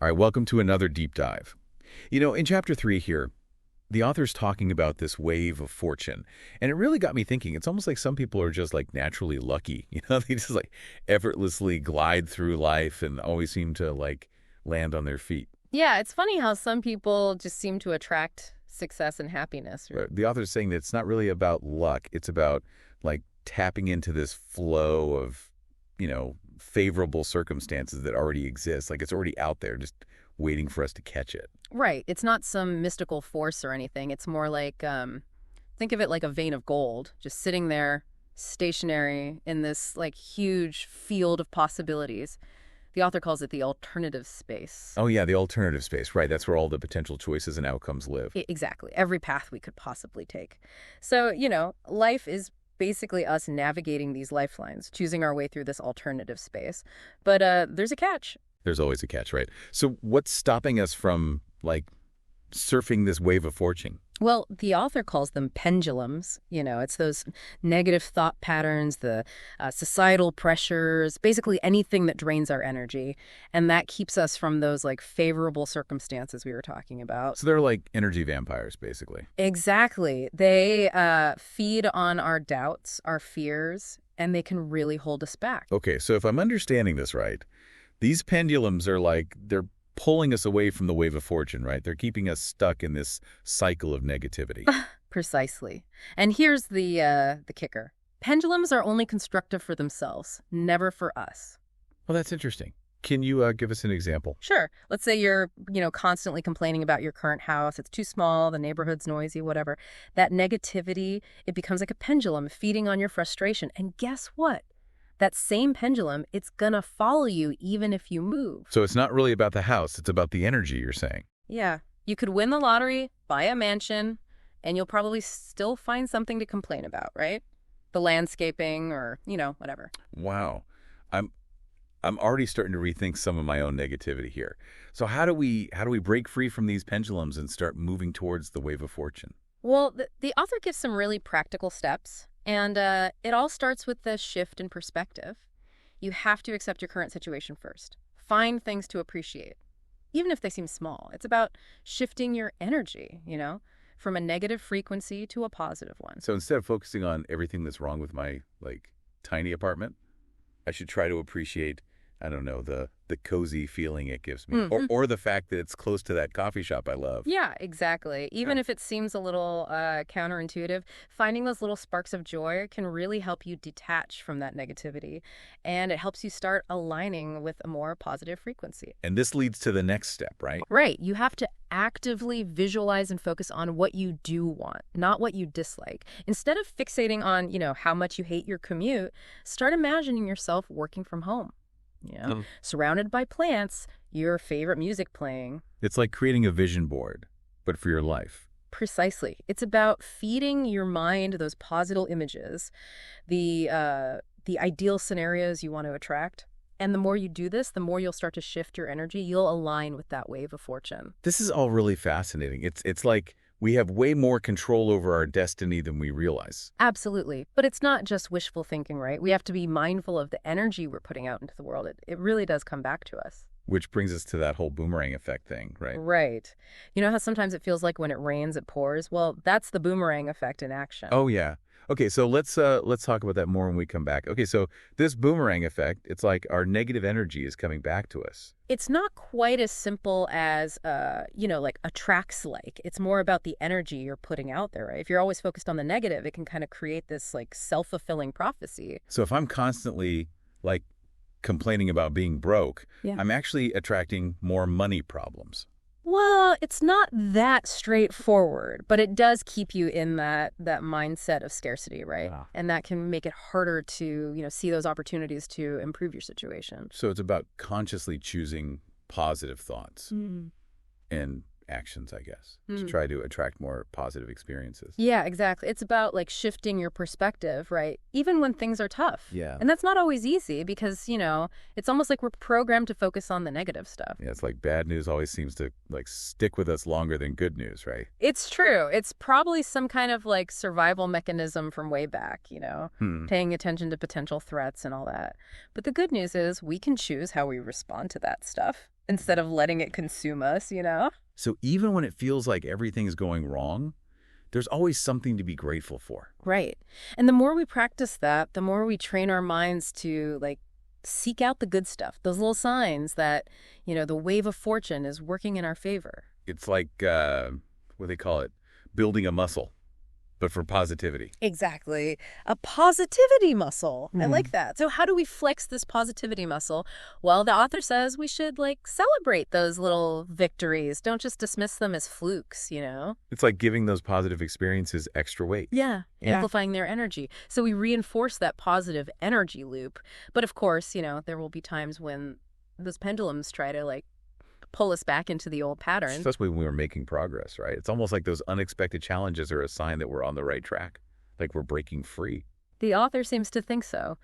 All right, welcome to another deep dive. In Chapter 3 here, the author's talking about this wave of fortune, and it really got me thinking. It's almost like some people are just like naturally lucky. They just like effortlessly glide through life and always seem to like land on their feet. Yeah, it's funny how some people just seem to attract success and happiness. The author's saying that it's not really about luck. It's about like tapping into this flow of, favorable circumstances that already exist. Like it's already out there, just waiting for us to catch it. Right. It's not some mystical force or anything. It's more like, think of it like a vein of gold, just sitting there, stationary in this like huge field of possibilities. The author calls it the alternative space. Oh, yeah, the alternative space, right. That's where all the potential choices and outcomes live. Exactly. Every path we could possibly take. So, life is basically us navigating these lifelines, choosing our way through this alternative space. But there's a catch. There's always a catch, right? So what's stopping us from, like, surfing this wave of fortune? Well, the author calls them pendulums. It's those negative thought patterns, the societal pressures, basically anything that drains our energy. And that keeps us from those like favorable circumstances we were talking about. So they're like energy vampires, basically. Exactly. They feed on our doubts, our fears, and they can really hold us back. Okay, so if I'm understanding this right, these pendulums are like, they're pulling us away from the wave of fortune, right? They're keeping us stuck in this cycle of negativity. Precisely. And here's the kicker. Pendulums are only constructive for themselves, never for us. Well, that's interesting. Can you give us an example? Sure. Let's say you're, constantly complaining about your current house. It's too small, the neighborhood's noisy, whatever. That negativity, it becomes like a pendulum feeding on your frustration. And guess what? That same pendulum, it's gonna follow you even if you move. So it's not really about the house, it's about the energy, you're saying. Yeah. You could win the lottery, buy a mansion, and you'll probably still find something to complain about, right? The landscaping or, whatever. Wow. I'm already starting to rethink some of my own negativity here. So how do we break free from these pendulums and start moving towards the wave of fortune? Well, the author gives some really practical steps. And it all starts with the shift in perspective. You have to accept your current situation first. Find things to appreciate, even if they seem small. It's about shifting your energy, from a negative frequency to a positive one. So instead of focusing on everything that's wrong with my, tiny apartment, I should try to appreciate, I don't know, the cozy feeling it gives me. Mm-hmm. Or the fact that it's close to that coffee shop I love. Yeah, exactly. Even if it seems a little counterintuitive, finding those little sparks of joy can really help you detach from that negativity. And it helps you start aligning with a more positive frequency. And this leads to the next step, right? Right. You have to actively visualize and focus on what you do want, not what you dislike. Instead of fixating on, how much you hate your commute, start imagining yourself working from home. Surrounded by plants, your favorite music playing. It's like creating a vision board, but for your life. Precisely. It's about feeding your mind those positive images, the ideal scenarios you want to attract. And the more you do this, the more you'll start to shift your energy. You'll align with that wave of fortune. This is all really fascinating. It's like we have way more control over our destiny than we realize. Absolutely. But it's not just wishful thinking, right? We have to be mindful of the energy we're putting out into the world. It really does come back to us. Which brings us to that whole boomerang effect thing, right? Right. You know how sometimes it feels like when it rains, it pours? Well, that's the boomerang effect in action. Oh, yeah. Okay, so let's talk about that more when we come back. Okay, so this boomerang effect, it's like our negative energy is coming back to us. It's not quite as simple as, like attracts like. It's more about the energy you're putting out there, right? If you're always focused on the negative, it can kind of create this like self-fulfilling prophecy. So if I'm constantly like complaining about being broke, Yeah. I'm actually attracting more money problems. Well, it's not that straightforward, but it does keep you in that mindset of scarcity, right? Wow. And that can make it harder to, see those opportunities to improve your situation. So it's about consciously choosing positive thoughts Mm. and actions, I guess, to try to attract more positive experiences. Yeah, exactly. It's about like shifting your perspective, right? Even when things are tough. Yeah. And that's not always easy because, it's almost like we're programmed to focus on the negative stuff. Yeah, it's like bad news always seems to like stick with us longer than good news, right? It's true. It's probably some kind of like survival mechanism from way back, paying attention to potential threats and all that. But the good news is we can choose how we respond to that stuff. instead of letting it consume us, you know? So even when it feels like everything's going wrong, there's always something to be grateful for. Right. And the more we practice that, the more we train our minds to, like, seek out the good stuff, those little signs that, the wave of fortune is working in our favor. It's like, what do they call it? Building a muscle, but for positivity. Exactly. A positivity muscle. I like that. So how do we flex this positivity muscle? Well, the author says we should, like, celebrate those little victories. Don't just dismiss them as flukes, It's like giving those positive experiences extra weight. Yeah. Amplifying their energy. So we reinforce that positive energy loop. But of course, there will be times when those pendulums try to, like, pull us back into the old pattern. Especially when we were making progress, right? It's almost like those unexpected challenges are a sign that we're on the right track, like we're breaking free. The author seems to think so.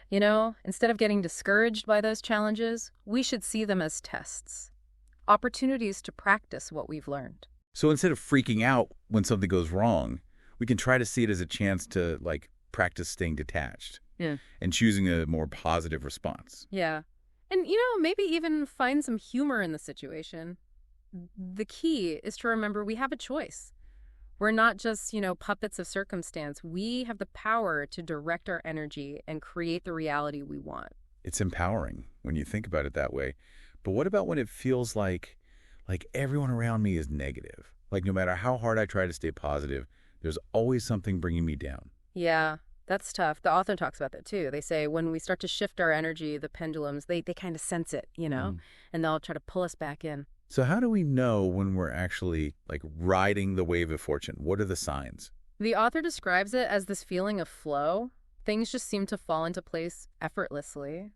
Instead of getting discouraged by those challenges, we should see them as tests, opportunities to practice what we've learned. So instead of freaking out when something goes wrong, we can try to see it as a chance to, like, practice staying detached and choosing a more positive response. Yeah. And, maybe even find some humor in the situation. The key is to remember we have a choice. We're not just, puppets of circumstance. We have the power to direct our energy and create the reality we want. It's empowering when you think about it that way. But what about when it feels like everyone around me is negative? Like no matter how hard I try to stay positive, there's always something bringing me down. Yeah. That's tough. The author talks about that too. They say when we start to shift our energy, the pendulums, they kind of sense it, and they'll try to pull us back in. So how do we know when we're actually, like, riding the wave of fortune? What are the signs? The author describes it as this feeling of flow. Things just seem to fall into place effortlessly,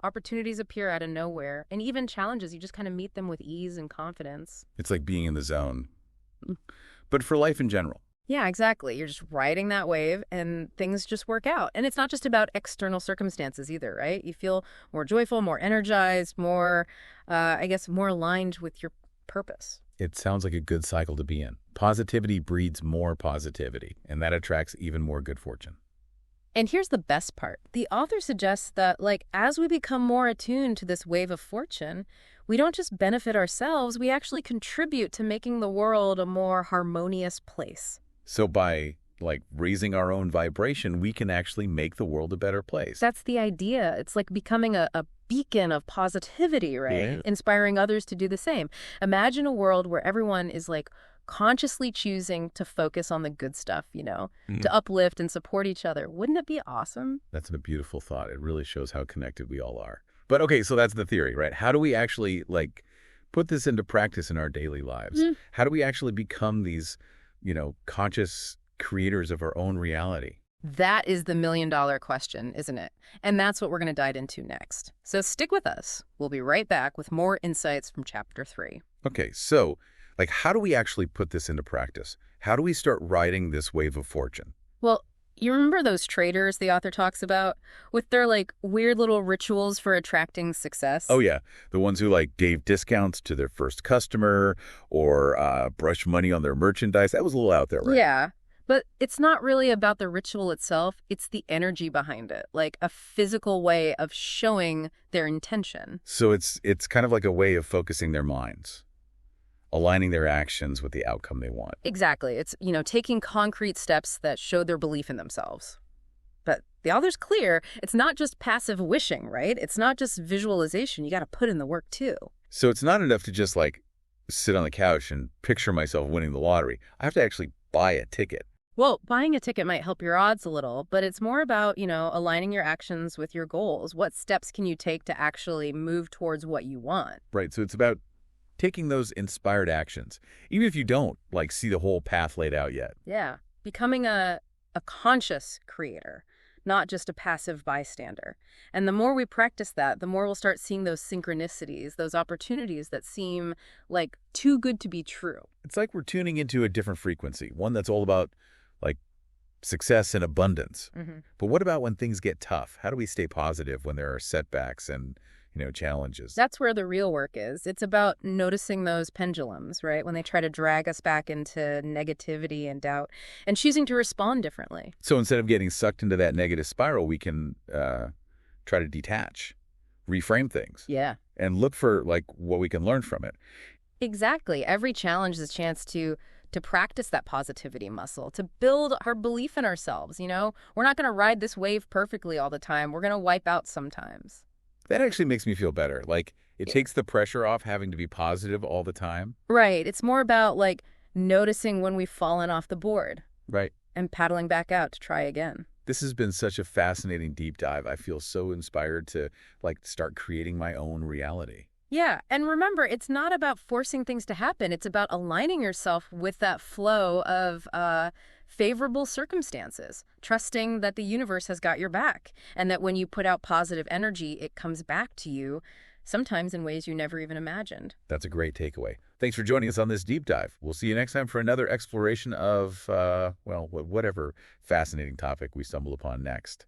Opportunities appear out of nowhere. And even challenges, you just kind of meet them with ease and confidence. It's like being in the zone. But for life in general. Yeah, exactly. You're just riding that wave and things just work out. And it's not just about external circumstances either, right? You feel more joyful, more energized, more aligned with your purpose. It sounds like a good cycle to be in. Positivity breeds more positivity, and that attracts even more good fortune. And here's the best part. The author suggests that, like, as we become more attuned to this wave of fortune, we don't just benefit ourselves, we actually contribute to making the world a more harmonious place. So by, like, raising our own vibration, we can actually make the world a better place. That's the idea. It's like becoming a beacon of positivity, right? Yeah. Inspiring others to do the same. Imagine a world where everyone is, like, consciously choosing to focus on the good stuff, to uplift and support each other. Wouldn't it be awesome? That's a beautiful thought. It really shows how connected we all are. But okay, so that's the theory, right? How do we actually, like, put this into practice in our daily lives? How do we actually become these conscious creators of our own reality? That is the million-dollar question, isn't it? And that's what we're going to dive into next. So stick with us. We'll be right back with more insights from Chapter 3. Okay, so, like, how do we actually put this into practice? How do we start riding this wave of fortune? Well, you remember those traders the author talks about with their, like, weird little rituals for attracting success? Oh, yeah. The ones who, like, gave discounts to their first customer or brushed money on their merchandise. That was a little out there, right? Yeah. But it's not really about the ritual itself. It's the energy behind it, like a physical way of showing their intention. So it's kind of like a way of focusing their minds, aligning their actions with the outcome they want. Exactly. It's, taking concrete steps that show their belief in themselves. But the author's clear, it's not just passive wishing, right? It's not just visualization. You got to put in the work too. So it's not enough to just, like, sit on the couch and picture myself winning the lottery. I have to actually buy a ticket. Well, buying a ticket might help your odds a little, but it's more about, aligning your actions with your goals. What steps can you take to actually move towards what you want? Right. So it's about taking those inspired actions, even if you don't, like, see the whole path laid out yet. Yeah. Becoming a conscious creator, not just a passive bystander. And the more we practice that, the more we'll start seeing those synchronicities, those opportunities that seem like too good to be true. It's like we're tuning into a different frequency, one that's all about, like, success and abundance. But what about when things get tough? How do we stay positive when there are setbacks and, challenges? That's where the real work is. It's about noticing those pendulums, right? When they try to drag us back into negativity and doubt and choosing to respond differently. So instead of getting sucked into that negative spiral, we can try to detach, reframe things, Yeah. and look for, like, what we can learn from it. Exactly. Every challenge is a chance to practice that positivity muscle, to build our belief in ourselves, you know? We're not going to ride this wave perfectly all the time. We're going to wipe out sometimes. That actually makes me feel better. Like, it Yeah. takes the pressure off having to be positive all the time. Right. It's more about like noticing when we've fallen off the board Right. and paddling back out to try again. This has been such a fascinating deep dive. I feel so inspired to, like, start creating my own reality. Yeah, and remember, it's not about forcing things to happen. It's about aligning yourself with that flow of favorable circumstances, trusting that the universe has got your back, and that when you put out positive energy, it comes back to you, sometimes in ways you never even imagined. That's a great takeaway. Thanks for joining us on this deep dive. We'll see you next time for another exploration of, well, whatever fascinating topic we stumble upon next.